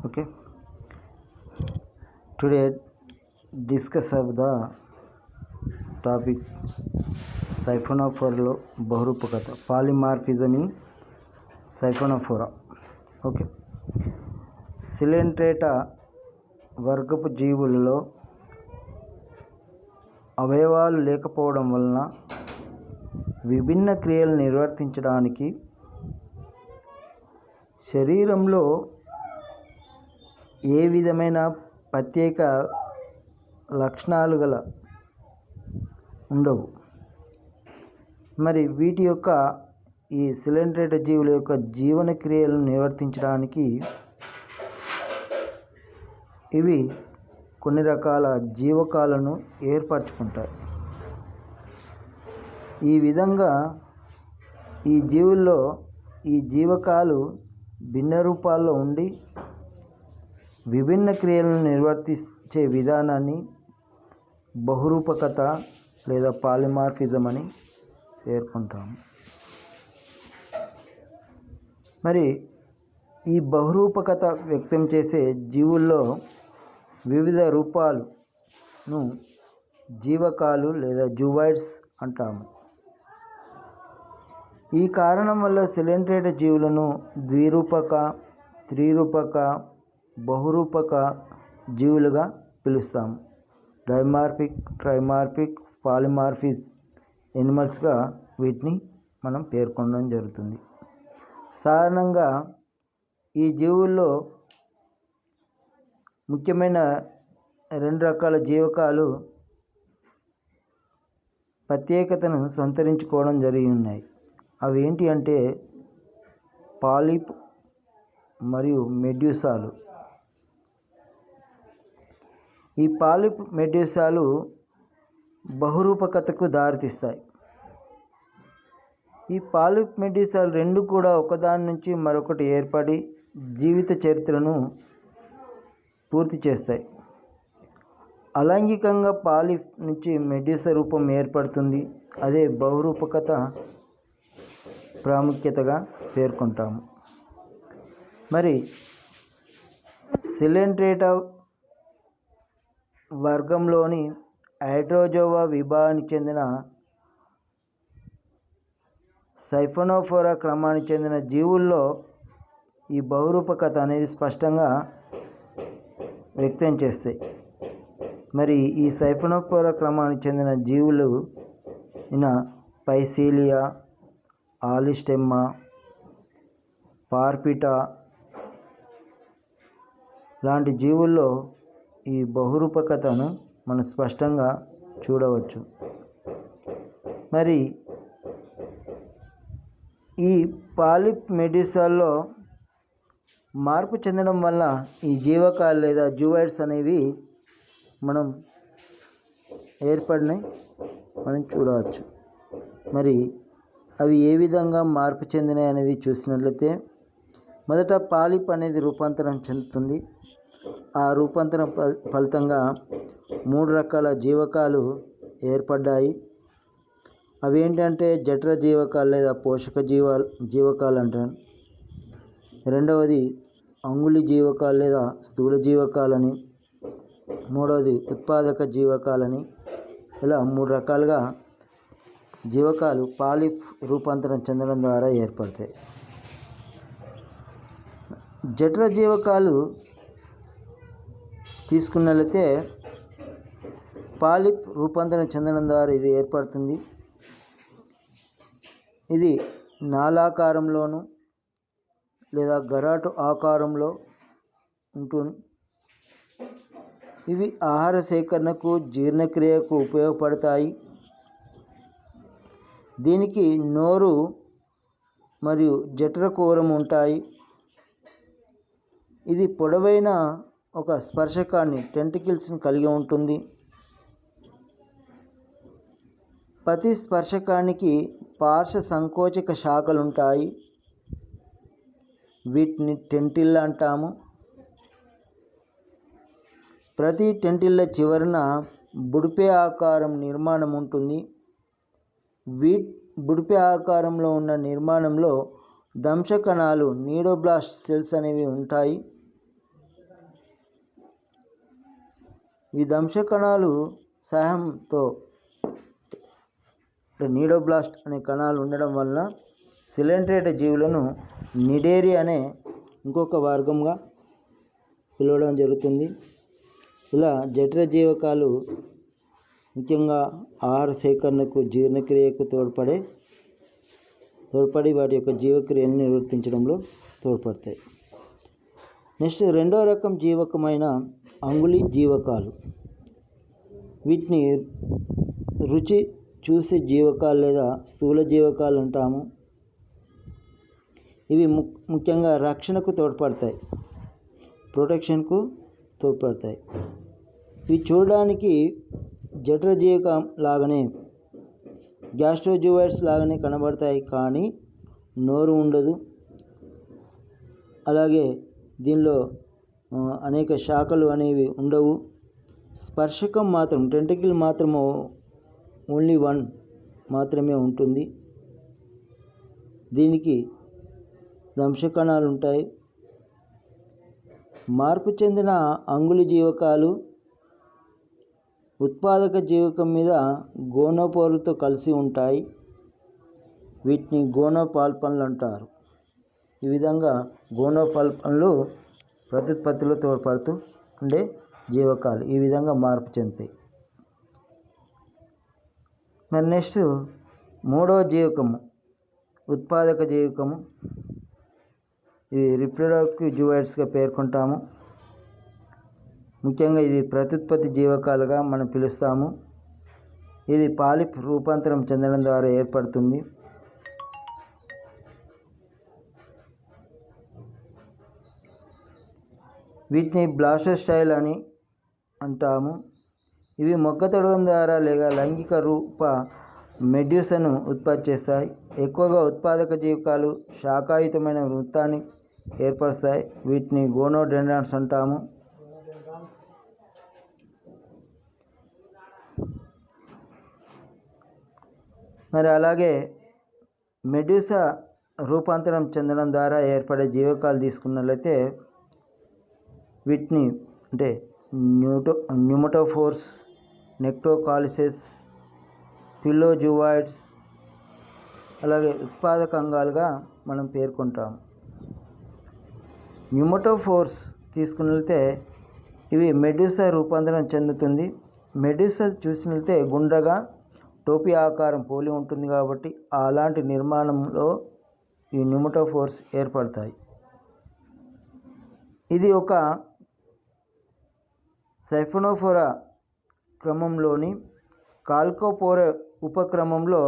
Okay, today discuss of the topic Siphonophora బహురూపకత polymorphism in Siphonophora. Okay, Coelenterata వర్గపు జీవులలో అవయవాలు లేకపోవడం వలన విభిన్న క్రియలు నిర్వర్తించడానికి శరీరంలో ఏ విధమైన ప్రత్యేక లక్షణాలు గల ఉండవు. మరి వీటి యొక్క ఈ సిలెంట్రేటా జీవుల యొక్క జీవన క్రియలను నిర్వర్తించడానికి ఇవి కొన్ని రకాల జీవకాలను ఏర్పరచుకుంటాయి. ఈ విధంగా ఈ జీవుల్లో ఈ జీవకాలు భిన్న రూపాల్లో ఉండి విభిన్న క్రియలను నిర్వర్తించే విధానాన్ని బహురూపకత లేదా పాలిమార్ఫిజం అని పేర్కొంటాము. మరి ఈ బహురూపకత వ్యక్తం చేసే జీవుల్లో వివిధ రూపాలను జీవకాలు లేదా జూవాయిడ్స్ అంటాము. ఈ కారణం వల్ల సిలెంట్రేటా జీవులను ద్విరూపక, త్రిరూపక, బహురూపక జీవులుగా పిలుస్తాము. డైమార్ఫిక్, ట్రైమార్ఫిక్, పాలిమార్ఫిక్ ఎనిమల్స్గా వీటిని మనం పేర్కొనడం జరుగుతుంది. సాధారణంగా ఈ జీవుల్లో ముఖ్యమైన రెండు రకాల జీవకాలు ప్రత్యేకతను సంతరించుకోవడం జరిగి ఉన్నాయి. అవి ఏంటి అంటే పాలిప్ మరియు మెడ్యూసాలు. ఈ పాలిప్, మెడ్యూసాలు బహురూపకతకు దారితీస్తాయి. ఈ పాలిప్, మెడ్యూసాలు రెండు కూడా ఒకదాని నుంచి మరొకటి ఏర్పడి జీవిత చరిత్రను పూర్తి చేస్తాయి. అలైంగికంగా పాలిప్ నుంచి మెడ్యూసా రూపం ఏర్పడుతుంది. అదే బహురూపకత ప్రాముఖ్యతగా పేర్కొంటాము. మరి సిలెంట్రేటా వర్గంలోని హైడ్రోజోవా విభాగానికి చెందిన సైఫోనోఫోరా క్రమానికి చెందిన జీవుల్లో ఈ బహురూపకత అనేది స్పష్టంగా వ్యక్తం చేస్తాయి. మరి ఈ సైఫోనోఫోరా క్రమానికి చెందిన జీవులు పైసీలియా, ఆలిస్టెమ్మా, పార్పిటా లాంటి జీవుల్లో ఈ బహురూపకతను మనం స్పష్టంగా చూడవచ్చు. మరి ఈ పాలిప్, మెడ్యూసాల్లో మార్పు చెందడం వల్ల ఈ జీవకాలు లేదా జూవాయిడ్స్ అనేవి మనం ఏర్పడినాయి మనం చూడవచ్చు. మరి అవి ఏ విధంగా మార్పు చెందినాయి అనేది చూసినట్లయితే మొదట పాలిప్ అనేది రూపాంతరం చెందుతుంది. ఆ రూపాంతరం ఫలితంగా మూడు రకాల జీవకాలు ఏర్పడ్డాయి. అవి ఏంటంటే జఠర జీవకాలు లేదా పోషక జీవకాలు అంటారు. రెండవది అంగుళి జీవకాలు లేదా స్థూల జీవకాలని, మూడవది ఉత్పాదక జీవకాలని. ఇలా మూడు రకాలుగా జీవకాలు పాలిప్ రూపాంతరం చెందడం ద్వారా ఏర్పడతాయి. జఠర జీవకాలు తీసుకున్నట్లయితే పాలిప్ రూపాంతరం చెందడం ద్వారా ఇది ఏర్పడుతుంది. ఇది నాళాకారంలోను లేదా గరాటు ఆకారంలో ఉంటుంది. ఇవి ఆహార సేకరణకు, జీర్ణక్రియకు ఉపయోగపడతాయి. దీనికి నోరు మరియు జఠర కుహరం ఉంటాయి. ఇది పొడవైన ఒక స్పర్శకాన్ని, టెంటికిల్స్ని కలిగి ఉంటుంది. ప్రతి స్పర్శకానికి పార్శ్వ సంకోచక శాఖలు ఉంటాయి. వీటిని టెంటిల్ అంటాము. ప్రతి టెంటిల్ల చివరన బుడిపె ఆకారం నిర్మాణం ఉంటుంది. బుడిపె ఆకారంలో ఉన్న నిర్మాణంలో దంశకణాలు నీడోబ్లాస్ట్ సెల్స్ అనేవి ఉంటాయి. ఈ దంశ కణాలు సహాయంతో నీడోబ్లాస్ట్ అనే కణాలు ఉండడం వలన సిలెంట్రేట జీవులను నిడేరి అనే ఇంకొక వర్గంగా పిలవడం జరుగుతుంది. ఇలా జఠర జీవకాలు ముఖ్యంగా ఆహార సేకరణకు జీర్ణక్రియకు తోడ్పడి వాటి యొక్క జీవక్రియను నిర్వర్తించడంలో తోడ్పడతాయి. నెక్స్ట్ రెండో రకం జీవకమైన అంగుళి జీవకాలు. వీటిని రుచి చూసే జీవకాలు లేదా స్థూల జీవకాలు అంటాము. ఇవి ముఖ్యంగా రక్షణకు తోడ్పడతాయి, ప్రొటెక్షన్కు తోడ్పడతాయి. ఇవి చూడడానికి జఠర జీవకం లాగానే గ్యాస్ట్రోజువైడ్స్ లాగానే కనబడతాయి, కానీ నోరు ఉండదు. అలాగే దీనిలో అనేక శాఖలు అనేవి ఉండవు. స్పర్శకం మాత్రం టెంటికల్ మాత్రము ఓన్లీ వన్ మాత్రమే ఉంటుంది. దీనికి దంశకణాలు ఉంటాయి. మార్పు చెందిన అంగుళి జీవకాలు ఉత్పాదక జీవకం మీద గోనోపోర్లతో కలిసి ఉంటాయి. వీటిని గోనోపాల్పన్లు అంటారు. ఈ విధంగా గోనోపాల్పన్లు ప్రత్యుత్పత్తిలో తోడ్పడుతూ ఉండే జీవకాలు ఈ విధంగా మార్పు చెందుతాయి. మరి నెక్స్ట్ మూడవ జీవకము ఉత్పాదక జీవకము. ఇది రిప్రొడక్టివ్ జువైడ్స్గా పేర్కొంటాము. ముఖ్యంగా ఇది ప్రత్యుత్పత్తి జీవకాలుగా మనం పిలుస్తాము. ఇది పాలిప్ రూపాంతరం చెందడం ద్వారా ఏర్పడుతుంది. వీటిని బ్లాస్టోస్టైల్ అని అంటాము. ఇవి మొగ్గ తొడగం ద్వారా లేదా లైంగిక రూప మెడ్యూసను ఉత్పత్తి చేస్తాయి. ఎక్కువగా ఉత్పాదక జీవకాలు శాఖాయుతమైన వృత్తాన్ని ఏర్పరుస్తాయి. వీటిని గోనోడెండ్రాన్స్ అంటాము. మరి అలాగే మెడ్యూసా రూపాంతరం చెందడం ద్వారా ఏర్పడే జీవకాలు తీసుకున్నట్లయితే వీటిని అంటే న్యూమటోఫోర్స్, నెక్టోకాలిసెస్, పిల్లోజువాయిడ్స్ అలాగే ఉత్పాదక అంగాలుగా మనం పేర్కొంటాము. న్యూమటోఫోర్స్ తీసుకున్నట్లయితే ఇవి మెడ్యూసా రూపాంతరం చెందుతుంది. మెడ్యూసా చూసినట్లయితే గుండ్రగా టోపీ ఆకారం పోలి ఉంటుంది కాబట్టి అలాంటి నిర్మాణంలో ఈ న్యూమటోఫోర్స్ ఏర్పడతాయి. ఇది ఒక సైఫోనోఫోరా క్రమంలోని కాల్కోపోరా ఉపక్రమంలో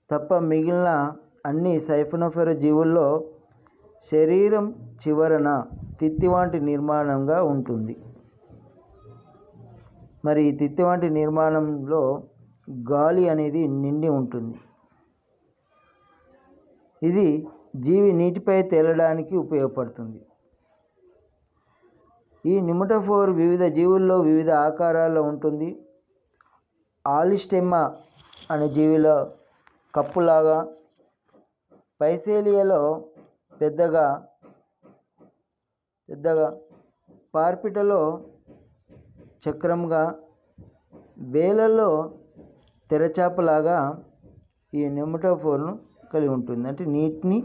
తప్ప మిగిలిన అన్ని సైఫోనోఫోరా జీవుల్లో శరీరం చివరన తిత్తి వంటి నిర్మాణంగా ఉంటుంది. మరి ఈ తిత్తి వంటి నిర్మాణంలో గాలి అనేది నిండి ఉంటుంది. ఇది జీవి నీటిపై తేలడానికి ఉపయోగపడుతుంది. ఈ న్యూమటోఫోర్ వివిధ జీవుల్లో వివిధ ఆకారాల్లో ఉంటుంది. ఆలిస్టెమ్మా అనే జీవిలో కప్పులాగా, పైసేలియాలో పెద్దగా, పార్పిటలో చక్రంగా, వేలల్లో తెరచాపలాగా ఈ న్యూమటోఫోర్ను కలిగి ఉంటుంది. అంటే నీటిని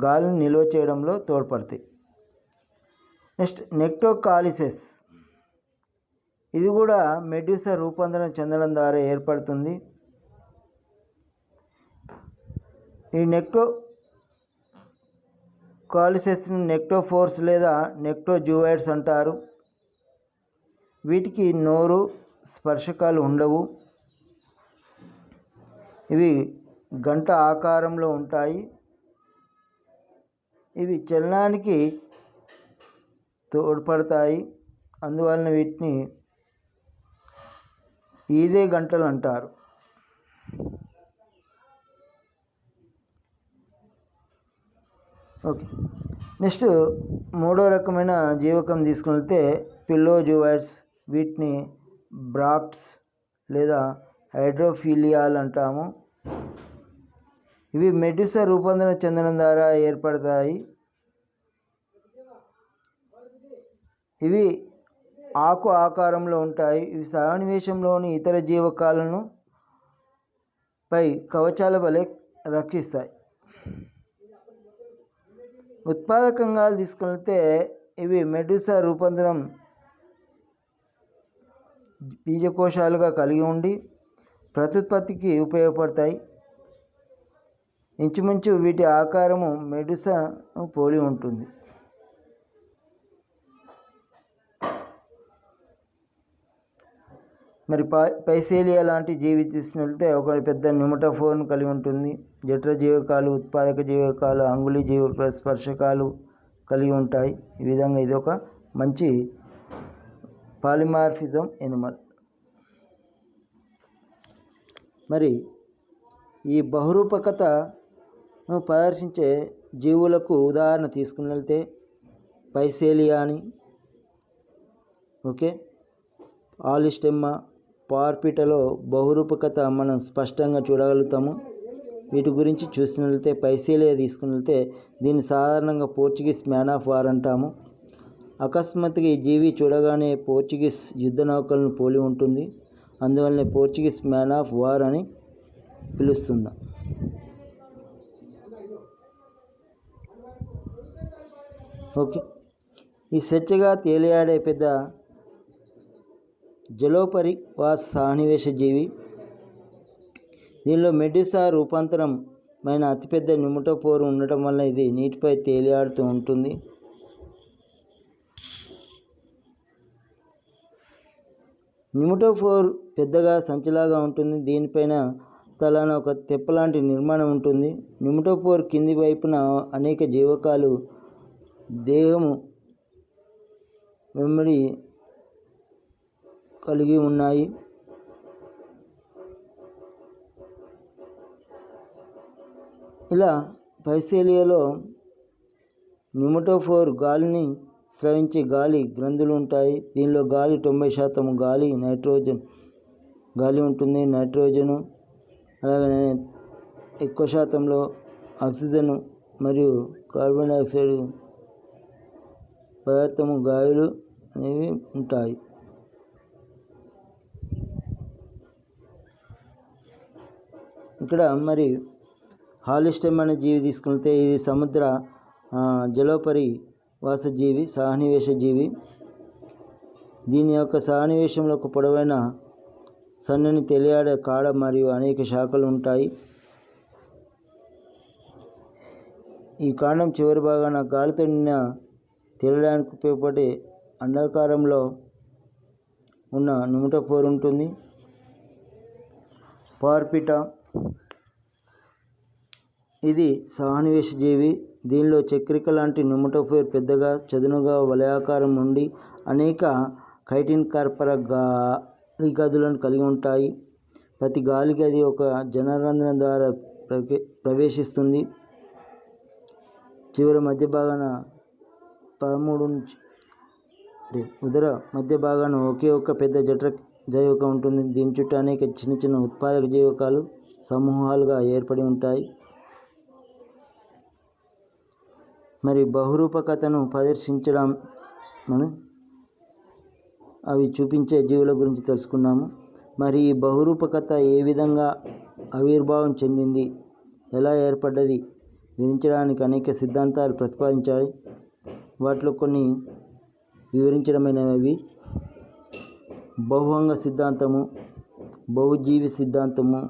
గాలిని నిల్వ చేయడంలో తోడ్పడతాయి. నెక్స్ట్ నెక్టోకాలిసెస్. ఇది కూడా మెడ్యూసా రూపాంతరం చెందడం ద్వారా ఏర్పడుతుంది. ఈ నెక్టోకాలిసెస్ని నెక్టోఫోర్స్ లేదా నెక్టోజువైడ్స్ అంటారు. వీటికి నోరు, స్పర్శకాలు ఉండవు. ఇవి గంట ఆకారంలో ఉంటాయి. ఇవి చలనానికి తోడ్పడతాయి. అందువలన వీటిని ఈదే గంటలు అంటారు. ఓకే. నెక్స్ట్ మూడో రకమైన జీవకం తీసుకున్నట్లయితే పిల్లోజువైడ్స్. వీటిని బ్రాక్ట్స్ లేదా హైడ్రోఫిలియాలు అంటాము. ఇవి మెడ్యూసా రూపాంతరం చెందడం ద్వారా ఏర్పడతాయి. ఇవి ఆకు ఆకారంలో ఉంటాయి. ఇవి సన్నివేశంలోని ఇతర జీవకాలను పై కవచాల వలె రక్షిస్తాయి. ఉత్పాదకంగా తీసుకుంటే ఇవి మెడూసా రూపాంతరం బీజకోశాలుగా కలిగి ఉండి ప్రత్యుత్పత్తికి ఉపయోగపడతాయి. ఇంచుమించు వీటి ఆకారము మెడూసాను పోలి ఉంటుంది. మరి పైసేలియా లాంటి జీవి తీసుకున్నట్లయితే ఒక పెద్ద న్యూమటోఫోర్ను కలిగి ఉంటుంది. జఠర జీవకాలు, ఉత్పాదక జీవకాలు, అంగుళి జీవ స్పర్శకాలు కలిగి ఉంటాయి. ఈ విధంగా ఇది ఒక మంచి పాలిమార్ఫిజం ఎనిమల్. మరి ఈ బహురూపకతను ప్రదర్శించే జీవులకు ఉదాహరణ తీసుకున్నట్లయితే పైసేలియా అని, ఓకే, ఆలిస్టెమ్మా, పార్పిటలో బహురూపకత మనం స్పష్టంగా చూడగలుగుతాము. వీటి గురించి చూసినట్లయితే పైసేలియా తీసుకున్నట్లయితే దీన్ని సాధారణంగా పోర్చుగీస్ మ్యాన్ ఆఫ్ వార్ అంటాము. అకస్మాత్తుగా ఈ జీవి చూడగానే పోర్చుగీస్ యుద్ధ నౌకలను పోలి ఉంటుంది. అందువల్లనే పోర్చుగీస్ మ్యాన్ ఆఫ్ వార్ అని పిలుస్తుంది. ఓకే, ఈ స్వేచ్ఛగా తేలియాడే పెద్ద జలోపరివాస సన్నివేశ జీవి. దీనిలో మెడూసా రూపాంతరమైన అతిపెద్ద న్యూమటోఫోర్ ఉండటం వల్ల ఇది నీటిపై తేలియాడుతూ ఉంటుంది. న్యూమటోఫోర్ పెద్దగా సంచిలాగా ఉంటుంది. దీనిపైన తలాన ఒక తెప్పలాంటి నిర్మాణం ఉంటుంది. న్యూమటోఫోర్ కింది వైపున అనేక జీవకాలు దేహము వెంబడి కలిగి ఉన్నాయి. ఇలా పైసేలియాలో న్యూమటోఫోర్ గాలిని స్రవించే గాలి గ్రంథులు ఉంటాయి. దీనిలో గాలి 90% గాలి ఉంటుంది. నైట్రోజను అలాగే ఎక్కువ శాతంలో ఆక్సిజన్ మరియు కార్బన్ డైఆక్సైడ్ పదార్థము గాలులు అనేవి ఉంటాయి. ఇక్కడ మరి హాలిస్టెమ్ అనే జీవి తీసుకుంటే ఇది సముద్ర జలోపరి వాసజీవి, సహనివేశ జీవి. దీని యొక్క సహనివేశంలో ఒక పొడవైన సన్నని తెలియాడే కాడ మరియు అనేక శాఖలు ఉంటాయి. ఈ కాండం చివరి భాగాన గాలితో నిన్న తేలడానికి ఉపయోగపడే అండాకారంలో ఉన్న న్యూమటోఫోర్ ఉంటుంది. పార్పిటా ఇది సహనివేశ జీవి. దీనిలో చక్రిక లాంటి న్యూమటోఫోర్ పెద్దగా చదునుగా వలయాకారం నుండి అనేక కైటిన్ కార్పర గాలి గదులను కలిగి ఉంటాయి. ప్రతి గాలి గది ఒక జనరంధ్రం ద్వారా ప్రవేశిస్తుంది. చివరి మధ్య భాగాన 13 నుంచి ఉదర మధ్య భాగాన ఒకే ఒక్క పెద్ద జఠర జీవకం ఉంటుంది. దీని చుట్టూ అనేక చిన్న చిన్న ఉత్పాదక జీవకాలు సమూహాలుగా ఏర్పడి ఉంటాయి. మరి బహురూపకతను ప్రదర్శించడం మనం అవి చూపించే జీవుల గురించి తెలుసుకున్నాము. మరి ఈ బహురూపకత ఏ విధంగా ఆవిర్భావం చెందింది, ఎలా ఏర్పడ్డది వివరించడానికి అనేక సిద్ధాంతాలు ప్రతిపాదించాయి. వాటిలో కొన్ని వివరించడమైనవి బహుఅంగ సిద్ధాంతము, బహుజీవి సిద్ధాంతము,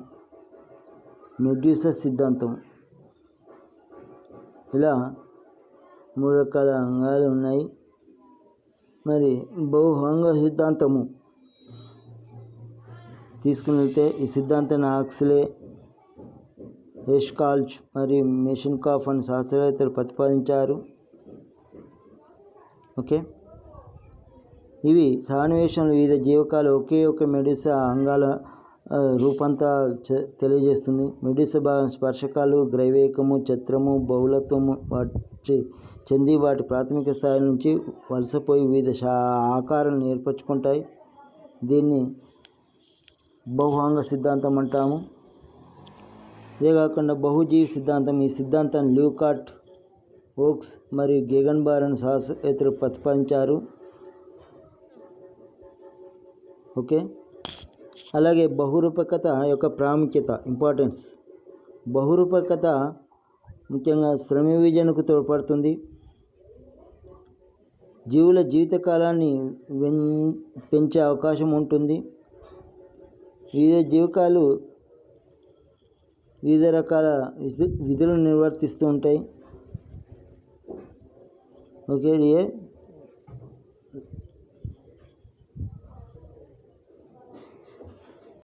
మెడ్యూసా సిద్ధాంతము. ఇలా 3 రకాల అంగాలు ఉన్నాయి. మరి బహుఅంగ సిద్ధాంతము తీసుకున్నట్లయితే ఈ సిద్ధాంతాన్ని ఆక్స్లే, ఎష్కాల్చ్ మరియు మెషిన్కాఫ్ అని శాస్త్రవేత్తలు ప్రతిపాదించారు. ఓకే, ఇవి సన్నివేశంలో వివిధ జీవకాలు ఒకే ఒక మెడూసా అంగాల రూపంతా తెలియజేస్తుంది. మెడూసా భాగం స్పర్శకాలు, గ్రైవేకము, ఛత్రము, బహుళత్వము వాటి చెంది వాటి ప్రాథమిక స్థాయి నుంచి వలసపోయి వివిధ ఆకారాలను ఏర్పరచుకుంటాయి. దీన్ని బహుఅంగ సిద్ధాంతం అంటాము. ఇదే కాకుండా బహుజీవి సిద్ధాంతం, ఈ సిద్ధాంతాన్ని ల్యూకాట్, ఓక్స్ మరియు గెగన్బార్ అని శాస్త్రవేత్తలు ప్రతిపాదించారు. ఓకే. అలాగే బహురూపకత యొక్క ప్రాముఖ్యత, ఇంపార్టెన్స్. బహురూపకత ముఖ్యంగా శ్రమ విభజనకు తోడ్పడుతుంది. జీవుల జీవితకాలాన్ని పెంచే అవకాశం ఉంటుంది. వివిధ జీవకాలు వివిధ రకాల విధులను నిర్వర్తిస్తూ ఉంటాయి. Okay dear.